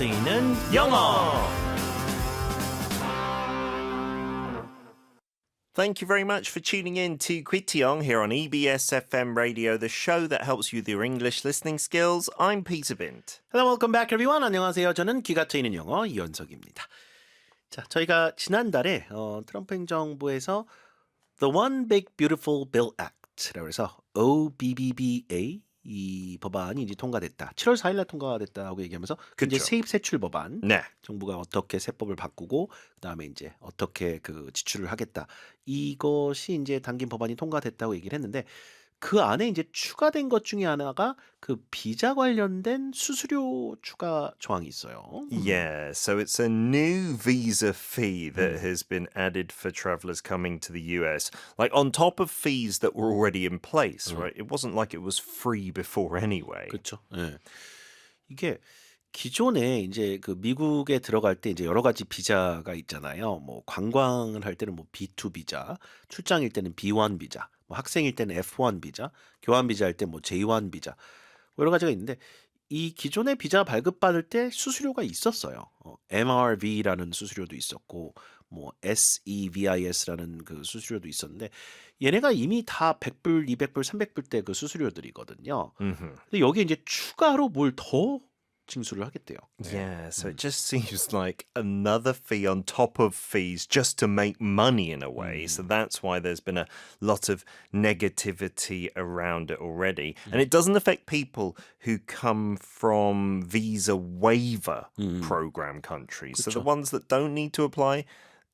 쓰이는 영어. Thank you very much for tuning in to Kwitiong here on EBS FM Radio, the show that helps you with your English listening skills. I'm Peter Bint. Hello, welcome back everyone. 안녕하세요. 저는 귀가 트이는 영어 이현석입니다. 자, 저희가 지난달에 트럼프 행정부에서 The One Big Beautiful Bill Act라고 해서 OBBBA 이 법안이 이제 통과됐다. 7월 4일날 통과됐다고 얘기하면서 이제 그쵸. 세입 세출 법안. 네. 정부가 어떻게 세법을 바꾸고 그다음에 이제 어떻게 그 지출을 하겠다. 이것이 이제 당긴 법안이 통과됐다고 얘기를 했는데 그 안에 이제 추가된 것 중에 하나가 그 비자 관련된 수수료 추가 조항이 있어요. Yeah, so it's a new visa fee that has been added for travelers coming to the US, like on top of fees that were already in place, right? It wasn't like it was free before anyway. 그렇죠. 예. 이게 기존에 이제 그 미국에 들어갈 때 이제 여러 가지 비자가 있잖아요. 뭐 관광을 할 때는 뭐 B2 비자, 출장일 때는 B1 비자, 뭐 학생일 때는 F1 비자, 교환 비자 할 때 뭐 J1 비자, 뭐 여러 가지가 있는데 이 기존의 비자 발급받을 때 수수료가 있었어요. MRV라는 수수료도 있었고 뭐 SEVIS라는 그 수수료도 있었는데 얘네가 이미 다 100불, 200불, 300불 대 그 수수료들이거든요. 근데 여기에 이제 추가로 뭘 더 징수를 하겠대요. Yeah, so it just seems like another fee on top of fees just to make money in a way. So that's why there's been a lot of negativity around it already. And it doesn't affect people who come from visa waiver program countries. So the ones that don't need to apply,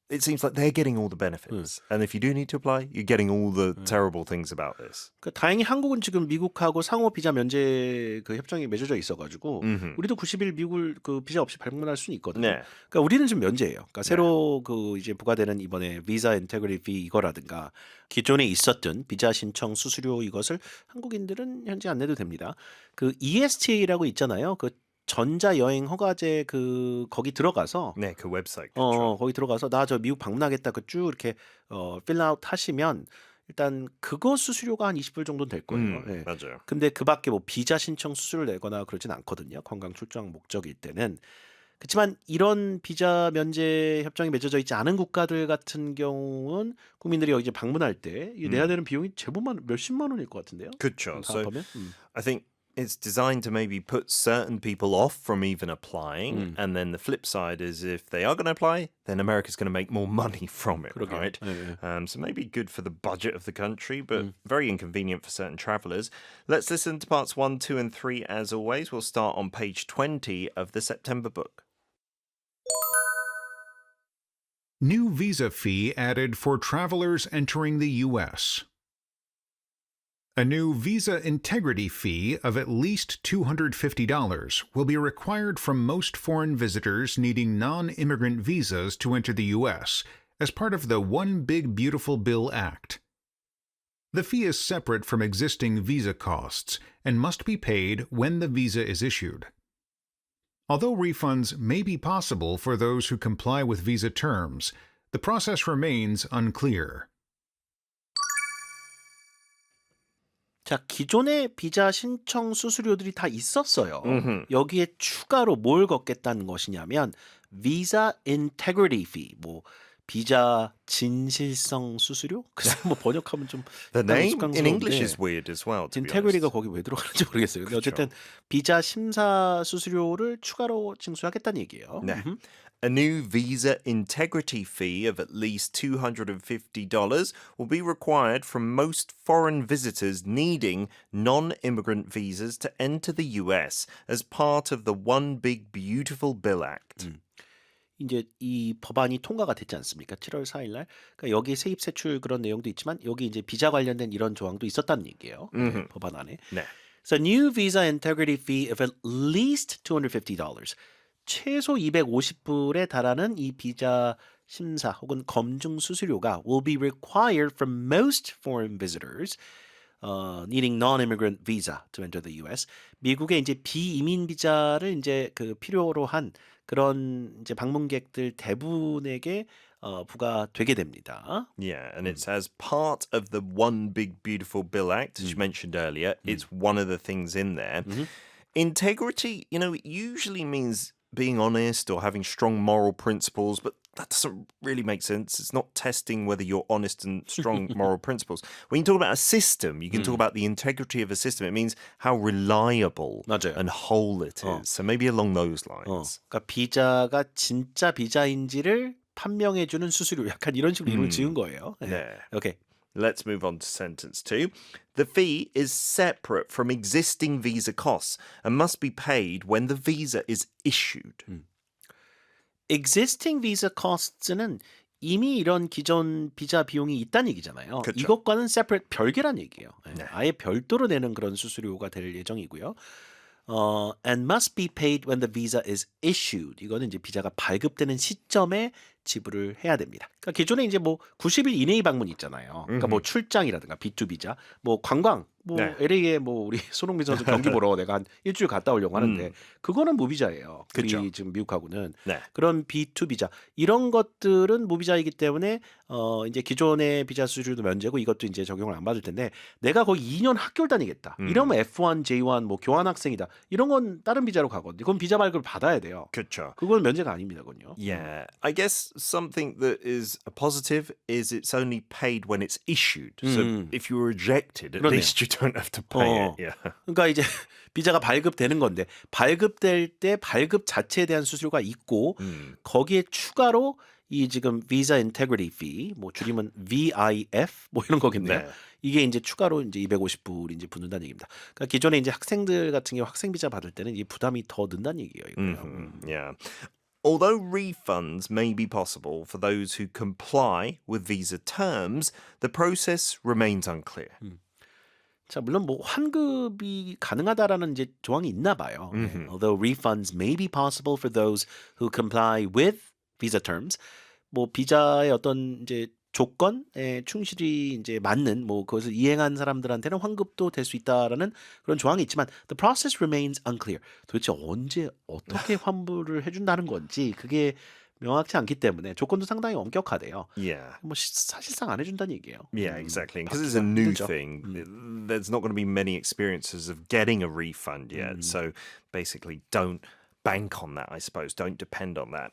it seems like they're getting all the benefits. And if you do need to apply, you're getting all the terrible things about this. 그러니까 다행히 한국은 지금 미국하고 상호 비자 면제 그 협정이 맺어져 있어가지고 우리도 90일 미국을 그 비자 없이 방문할 수는 있거든요. 네. 그러니까 우리는 지금 면제예요. 그러니까 새로 그 이제 부과되는 이번에 비자 인테그리티 피 이거라든가 기존에 있었던 비자 신청 수수료 이것을 한국인들은 현재 안 내도 됩니다. 그 ESTA라고 있잖아요. 그 전자 여행 허가제 그 거기 들어가서 네, 그 웹사이트. 거기 들어가서 나 저 미국 방문하겠다 그 쭉 이렇게 필아웃 하시면 일단 그거 수수료가 한 20불 정도 될 거예요. 예. 맞아요. 근데 그 밖에 뭐 비자 신청 수수료를 내거나 그러진 않거든요. 관광 출장 목적일 때는. 그렇지만 이런 비자 면제 협정이 맺어져 있지 않은 국가들 같은 경우는 국민들이 여기 이제 방문할 때 이 내야 되는 비용이 제법 몇십만 원일 것 같은데요. 그렇죠. 다 So 합하면? I think it's designed to maybe put certain people off from even applying. And then the flip side is if they are going to apply, then America's going to make more money from it, 그러게요. right? 예, 예. So maybe good for the budget of the country, but very inconvenient for certain travelers. Let's listen to parts 1, 2, and 3 as always. We'll start on page 20 of the September book. New visa fee added for travelers entering the U.S. A new visa integrity fee of at least $250 will be required from most foreign visitors needing non-immigrant visas to enter the U.S. as part of the One Big Beautiful Bill Act. The fee is separate from existing visa costs and must be paid when the visa is issued. Although refunds may be possible for those who comply with visa terms, the process remains unclear. 자, 기존의 비자 신청 수수료들이 다 있었어요. 여기에 추가로 뭘 걷겠다는 것이냐면 Visa Integrity Fee, 뭐 비자 진실성 수수료? 그래서 뭐 번역하면 좀 The name in English 익숙한스러운데 is weird as well, to be 인테그리티가 honest. 거기 왜 들어가는지 모르겠어요. 근데 어쨌든 비자 심사 수수료를 추가로 징수하겠다는 얘기예요. 네. A new visa integrity fee of at least $250 will be required from most foreign visitors needing non-immigrant visas to enter the US as part of the One Big Beautiful Bill Act. 이제 이 법안이 통과가 됐지 않습니까? 7월 4일 날. 그러니까 여기 세입 세출 그런 내용도 있지만 여기 이제 비자 관련된 이런 조항도 있었다는 얘기예요. 네, 법안 안에. 네. So new visa integrity fee of at least $250. 최소 250불에 달하는 이 비자 심사 혹은 검증 수수료가 will be required from most foreign visitors needing non-immigrant visa to enter the US. 미국의 이제 비이민 비자를 이제 그 필요로 한 그런 이제 방문객들 대부분에게 부과되게 됩니다. Yeah, and it's as part of the One Big Beautiful Bill Act, as you mentioned earlier. It's one of the things in there. Integrity, it usually means being honest or having strong moral principles, but that doesn't really make sense. It's not testing whether you're honest and strong moral principles. When you talk about a system, you can talk about the integrity of a system. It means how reliable 맞아요. and whole it is. So maybe along those lines. 그러니까 비자가 진짜 비자인지를 판명해주는 수수료 약간 이런 식으로 이름을 지은 거예요. 네. 네. 오케이. Let's move on to sentence 2. The fee is separate from existing visa costs and must be paid when the visa is issued. Existing visa costs는 이미 이런 기존 비자 비용이 있다는 얘기잖아요. 그쵸. 이것과는 separate 별개란 얘기예요. 네. 아예 별도로 내는 그런 수수료가 될 예정이고요. And must be paid when the visa is issued. 이거는 이제 비자가 발급되는 시점에 지불을 해야 됩니다. 그러니까 기존에 이제 뭐 90일 이내의 방문이 있잖아요. 그러니까 뭐 출장이라든가 B2 비자, 뭐 관광, 뭐 네. LA에 뭐 우리 손흥민 선수 경기 보러 내가 한 일주일 갔다 오려고 하는데 그거는 무비자예요. 그쵸. 우리 지금 미국하고는 네. 그런 B2 비자 이런 것들은 무비자이기 때문에 이제 기존의 비자 수수료도 면제고 이것도 이제 적용을 안 받을 텐데 내가 거의 2년 학교를 다니겠다. 이러면 F1, J1 뭐 교환 학생이다. 이런 건 다른 비자로 가거든요. 그건 비자 발급을 받아야 돼요. 그렇죠. 그건 면제가 아닙니다, 그건요. Yeah, I guess something that is a positive is it's only paid when it's issued. So if you were rejected, at 그러네요. least you don't have to pay it. Yeah. 그러니까 이제 비자가 발급되는 건데 발급될 때 발급 자체에 대한 수수료가 있고 거기에 추가로 이 지금 Visa Integrity Fee 뭐 줄이면 VIF 뭐 이런 거겠네요. 네. 이게 이제 추가로 이제 250불 이제 붙는다는 얘기입니다. 그러니까 기존에 이제 학생들 같은 경우 학생 비자 받을 때는 이 부담이 더 는다는 얘기예요. 이거요. Yeah. Although refunds may be possible for those who comply with visa terms, the process remains unclear. 자, 물론 뭐 환급이 가능하다라는 이제 조항이 있나 봐요. Although refunds may be possible for those who comply with visa terms. 뭐 비자의 어떤 이제 조건에 충실히 이제 맞는 뭐 그것을 이행한 사람들한테는 환급도 될 수 있다라는 그런 조항이 있지만 the process remains unclear. 도대체 언제 어떻게 환불을 해준다는 건지 그게 명확치 않기 때문에 조건도 상당히 엄격하대요. Yeah. 뭐 사실상 안 해준다는 얘기예요. Yeah, exactly. Because it's a new 힘들죠. thing, there's not going to be many experiences of getting a refund yet. So basically, don't bank on that, I suppose. Don't depend on that.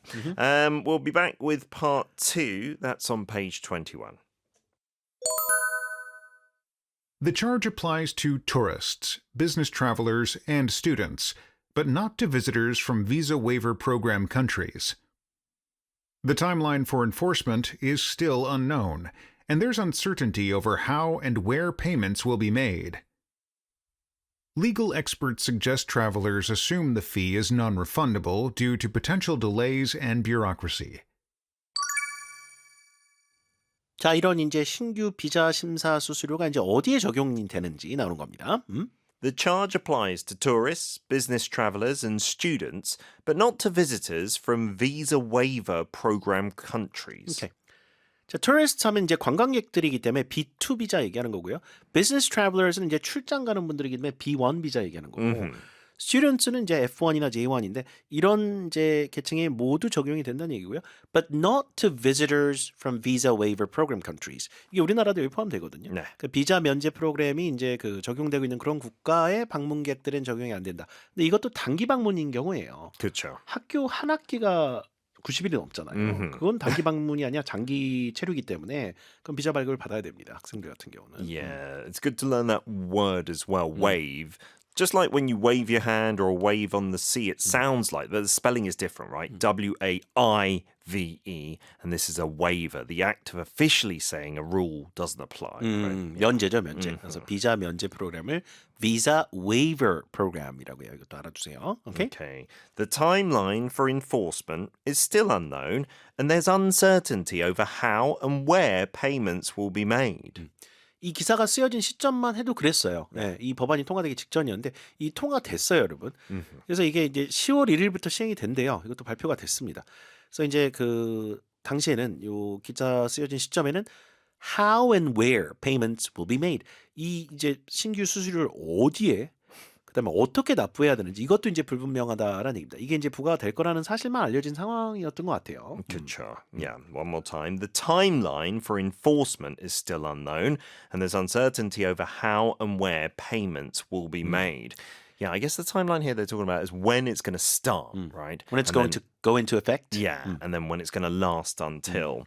We'll be back with part 2. That's on page 21. The charge applies to tourists, business travelers, and students, but not to visitors from Visa Waiver Program countries. The timeline for enforcement is still unknown, and there's uncertainty over how and where payments will be made. Legal experts suggest travelers assume the fee is non-refundable due to potential delays and bureaucracy. 자, 이런 이제 신규 비자 심사 수수료가 이제 어디에 적용이 되는지 나오는 겁니다. The charge applies to tourists, business travelers, and students, but not to visitors from Visa Waiver Program countries. 오케이. 자, tourist 하면 이제 관광객들이기 때문에 B2 비자 얘기하는 거고요. business travelers는 이제 출장 가는 분들이기 때문에 B1 비자 얘기하는 거고. students는 이제 F1이나 J1인데 이런 이제 계층에 모두 적용이 된다는 얘기고요. But not to visitors from Visa Waiver Program countries. 이게 우리나라도 여기 포함되거든요. 네. 그 비자 면제 프로그램이 이제 그 적용되고 있는 그런 국가의 방문객들은 적용이 안 된다. 근데 이것도 단기 방문인 경우예요. 그렇죠. 학교 한 학기가 90일이 넘잖아요. 그건 단기 방문이 아니라 장기 체류이기 때문에 그럼 비자 발급을 받아야 됩니다. 학생들 같은 경우는. Yeah, it's good to learn that word as well, wave. Just like when you wave your hand or a wave on the sea, it sounds like, but the spelling is different, right? W-A-I-V-E, and this is a waiver, the act of officially saying a rule doesn't apply. Right? 면제죠, 면제. 그래서 비자 면제 프로그램을 Visa Waiver Program이라고 해요. 이것도 알아두세요. 오케이? Okay. The timeline for enforcement is still unknown, and there's uncertainty over how and where payments will be made. 이 기사가 쓰여진 시점만 해도 그랬어요. 네, 이 법안이 통과되기 직전이었는데 이 통과됐어요, 여러분. 그래서 이게 이제 10월 1일부터 시행이 된대요. 이것도 발표가 됐습니다. 그래서 이제 그 당시에는 요 기사 쓰여진 시점에는 how and where payments will be made. 이 이제 신규 수수료를 어디에 그다음에 어떻게 납부해야 되는지 이것도 이제 불분명하다라는 얘기입니다. 이게 이제 부과가 될 거라는 사실만 알려진 상황이었던 것 같아요. Sure. Yeah, one more time. The timeline for enforcement is still unknown, and there's uncertainty over how and where payments will be made. Yeah, I guess the timeline here they're talking about is when it's going to start, right? When it's And going then- to go into effect. Yeah, and then when it's going to last until.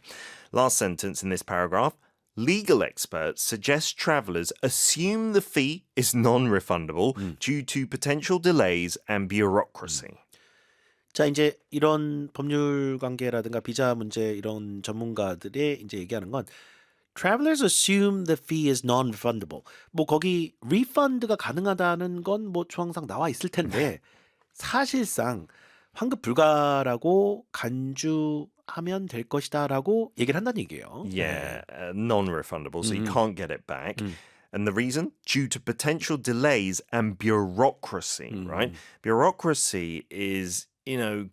Last sentence in this paragraph. Legal experts suggest travelers assume the fee is non-refundable due to potential delays and bureaucracy. 자, 이제 이런 법률 관계라든가 비자 문제 이런 전문가들이 이제 얘기하는 건 travelers assume the fee is non-refundable. 뭐 거기 refund가 가능하다는 건 뭐 조항상 나와 있을 텐데 사실상 환급 불가라고 간주하면 될 것이다라고 얘기를 한다는 얘기예요. Yeah, non-refundable, so you can't get it back. And the reason? Due to potential delays and bureaucracy, right? Bureaucracy is,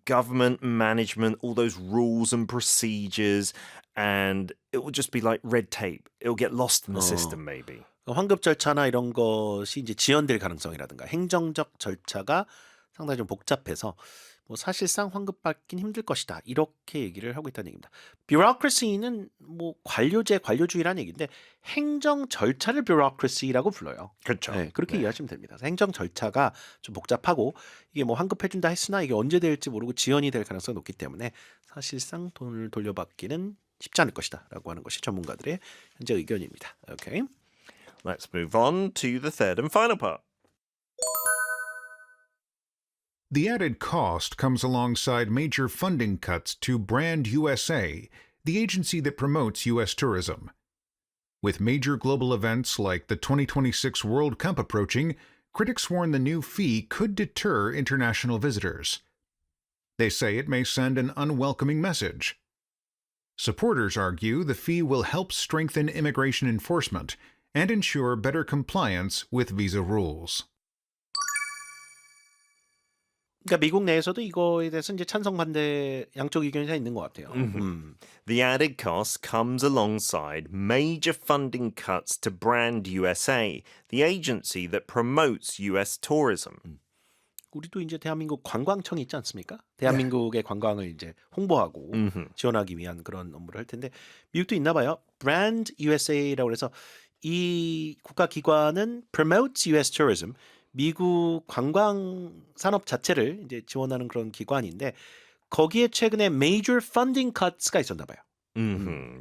government management, all those rules and procedures, and it will just be like red tape. It'll get lost in the system, maybe. 환급 절차나 이런 것이 이제 지연될 가능성이라든가 행정적 절차가 상당히 좀 복잡해서 뭐 사실상 환급 받긴 힘들 것이다. 이렇게 얘기를 하고 있다는 얘기입니다. bureaucracy는 뭐 관료제, 관료주의라는 얘기인데 행정 절차를 bureaucracy라고 불러요. 그렇죠. 네, 그렇게 이해하시면 됩니다. 행정 절차가 좀 복잡하고 이게 뭐 환급해준다 했으나 이게 언제 될지 모르고 지연이 될 가능성이 높기 때문에 사실상 돈을 돌려받기는 쉽지 않을 것이다라고 하는 것이 전문가들의 현재 의견입니다. 오케이. Let's move on to the third and final part. The added cost comes alongside major funding cuts to Brand USA, the agency that promotes U.S. tourism. With major global events like the 2026 World Cup approaching, critics warn the new fee could deter international visitors. They say it may send an unwelcoming message. Supporters argue the fee will help strengthen immigration enforcement and ensure better compliance with visa rules. 그러니까 미국 내에서도 이거에 대해서 이제 찬성 반대 양쪽 의견이 다 있는 것 같아요. The added cost comes alongside major funding cuts to Brand USA, the agency that promotes U.S. tourism. 우리도 이제 대한민국 관광청이 있지 않습니까? 대한민국의 관광을 이제 홍보하고 지원하기 위한 그런 업무를 할 텐데 미국도 있나 봐요. Brand USA라고 해서 이 국가 기관은 promotes U.S. tourism. 미국 관광 산업 자체를 이제 지원하는 그런 기관인데 거기에 최근에 major funding cuts가 있었나 봐요.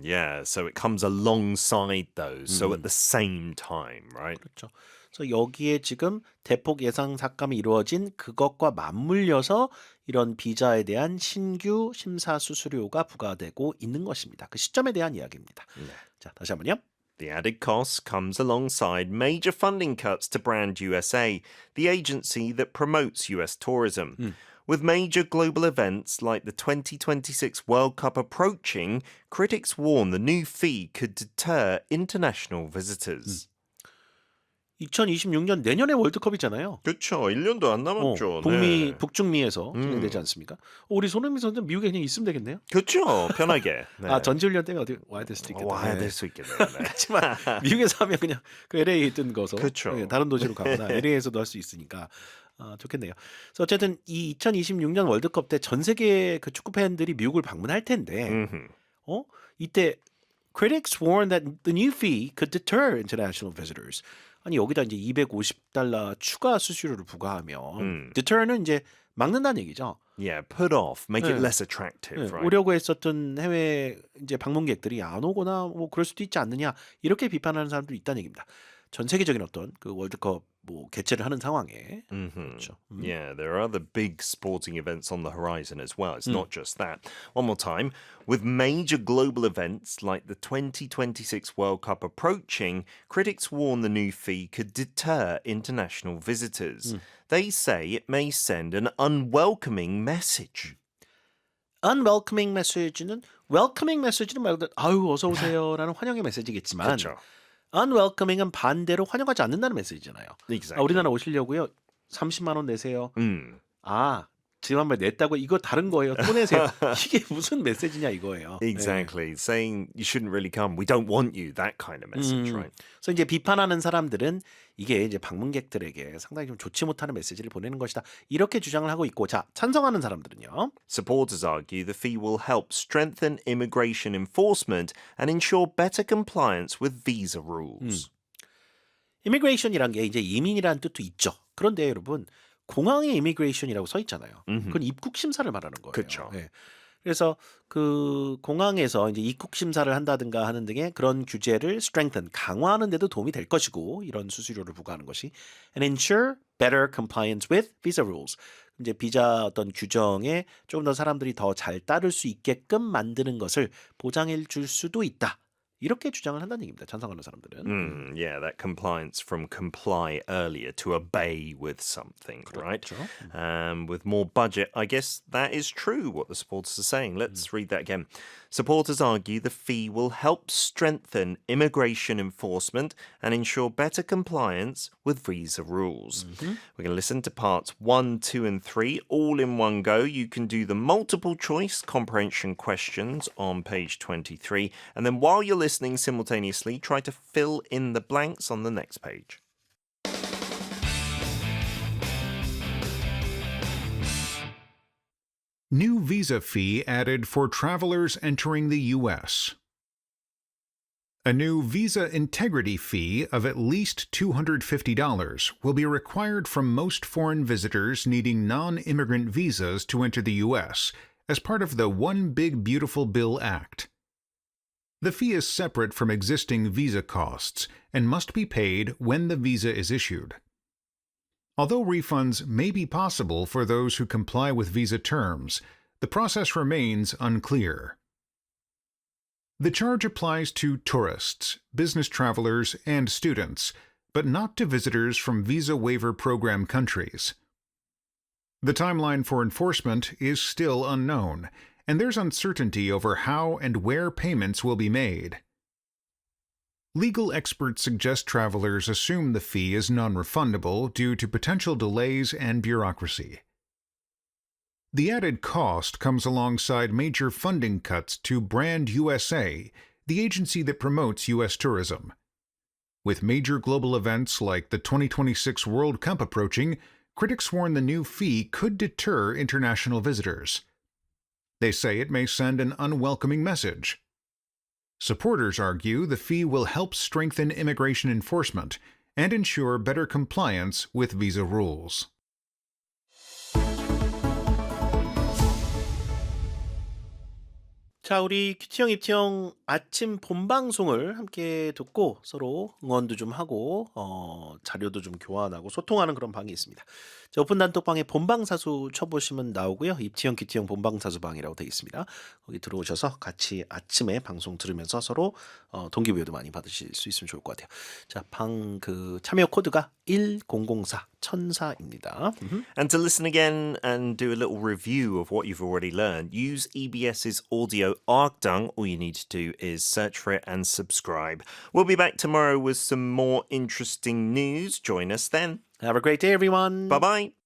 Yeah, so it comes alongside those, so at the same time, right? 그렇죠. 그래서 여기에 지금 대폭 예상 삭감이 이루어진 그것과 맞물려서 이런 비자에 대한 신규 심사 수수료가 부과되고 있는 것입니다. 그 시점에 대한 이야기입니다. 자, 다시 한번요. The added cost comes alongside major funding cuts to Brand USA, the agency that promotes US tourism. With major global events like the 2026 World Cup approaching, critics warn the new fee could deter international visitors. 2026년 내년에 월드컵이잖아요. 그렇죠. 1년도 안 남았죠. 북미, 북중미에서 진행되지 않습니까? 우리 손흥민 선수는 미국에 그냥 있으면 되겠네요. 그렇죠. 편하게. 네. 아, 전지훈련 때문에 어디 와야 될 수도 있겠다. 와야 네. 될 수 있겠네요. 네. 그렇지만 미국에서 하면 그냥 그 LA에 있든 거서 그렇죠. 다른 도시로 가거나 LA에서도 할 수 있으니까 좋겠네요. 그래서 어쨌든 이 2026년 월드컵 때 전 세계 그 축구 팬들이 미국을 방문할 텐데 이때 critics warn that the new fee could deter international visitors. 아니 여기다 이제 $250 추가 수수료를 부과하면 deter는 이제 막는다는 얘기죠. Yeah, put off, make it 네. less attractive, 네, right? 오려고 했었던 해외 이제 방문객들이 안 오거나 뭐 그럴 수도 있지 않느냐 이렇게 비판하는 사람도 있다는 얘기입니다. 전 세계적인 어떤 그 월드컵 뭐 개최를 하는 상황에 그렇죠. Yeah, there are other big sporting events on the horizon as well. It's not just that. One more time. With major global events like the 2026 World Cup approaching, critics warn the new fee could deter international visitors. They say it may send an unwelcoming message. unwelcoming message는 welcoming message는 말 그대로 아유 어서 오세요라는 환영의 메시지겠지만 그렇죠. unwelcoming은 반대로 환영하지 않는다는 메시지잖아요. Exactly. 아, 우리나라 오시려고요. 30만 원 내세요. 아, 지금 한번 냈다고 이거 다른 거예요. 또 내세요. 이게 무슨 메시지냐 이거예요. Exactly. Saying you shouldn't really come. We don't want you. That kind of message, right? 그래서 이제 비판하는 사람들은 이게 이제 방문객들에게 상당히 좀 좋지 못하는 메시지를 보내는 것이다. 이렇게 주장을 하고 있고, 자 찬성하는 사람들은요. Supporters argue the fee will help strengthen immigration enforcement and ensure better compliance with visa rules. immigration이란 게 이제 이민이라는 뜻도 있죠. 그런데 여러분 공항에 immigration이라고 써 있잖아요. 그건 입국 심사를 말하는 거예요. 그쵸. 예. 그래서 그 공항에서 이제 입국 심사를 한다든가 하는 등의 그런 규제를 strengthen 강화하는 데도 도움이 될 것이고 이런 수수료를 부과하는 것이 and ensure better compliance with visa rules. 이제 비자 어떤 규정에 조금 더 사람들이 더 잘 따를 수 있게끔 만드는 것을 보장해 줄 수도 있다. 이렇게 주장을 한다는 얘기입니다. 찬성하는 사람들은. Yeah, that compliance from comply earlier to obey with something, right? 그렇죠. With more budget, I guess that is true what the supporters are saying. Let's read that again. Supporters argue the fee will help strengthen immigration enforcement and ensure better compliance with visa rules. We're going to listen to parts 1, 2, and 3 all in one go. You can do the multiple choice comprehension questions on page 23. And then while you're listening simultaneously, try to fill in the blanks on the next page. New visa fee added for travelers entering the U.S. A new visa integrity fee of at least $250 will be required from most foreign visitors needing non-immigrant visas to enter the U.S. as part of the One Big Beautiful Bill Act. The fee is separate from existing visa costs and must be paid when the visa is issued. Although refunds may be possible for those who comply with visa terms, the process remains unclear. The charge applies to tourists, business travelers, and students, but not to visitors from Visa Waiver Program countries. The timeline for enforcement is still unknown, and there's uncertainty over how and where payments will be made. Legal experts suggest travelers assume the fee is non-refundable due to potential delays and bureaucracy. The added cost comes alongside major funding cuts to Brand USA, the agency that promotes U.S. tourism. With major global events like the 2026 World Cup approaching, critics warn the new fee could deter international visitors. They say it may send an unwelcoming message. Supporters argue the fee will help strengthen immigration enforcement and ensure better compliance with visa rules. 자, 우리 큐티형 입티형 아침 본방송을 함께 듣고 서로 응원도 좀 하고 자료도 좀 교환하고 소통하는 그런 방이 있습니다. 자, 오픈 단톡방에 본방사수 쳐보시면 나오고요. 입티형 큐티형 본방사수방이라고 되어 있습니다. 거기 들어오셔서 같이 아침에 방송 들으면서 서로 동기부여도 많이 받으실 수 있으면 좋을 것 같아요. 자, 방 그 참여 코드가 1004 1004입니다. And to listen again and do a little review of what you've already learned, use EBS's audio Arkdung. All you need to do is search for it and subscribe. We'll be back tomorrow with some more interesting news. Join us then. Have a great day, everyone. Bye bye.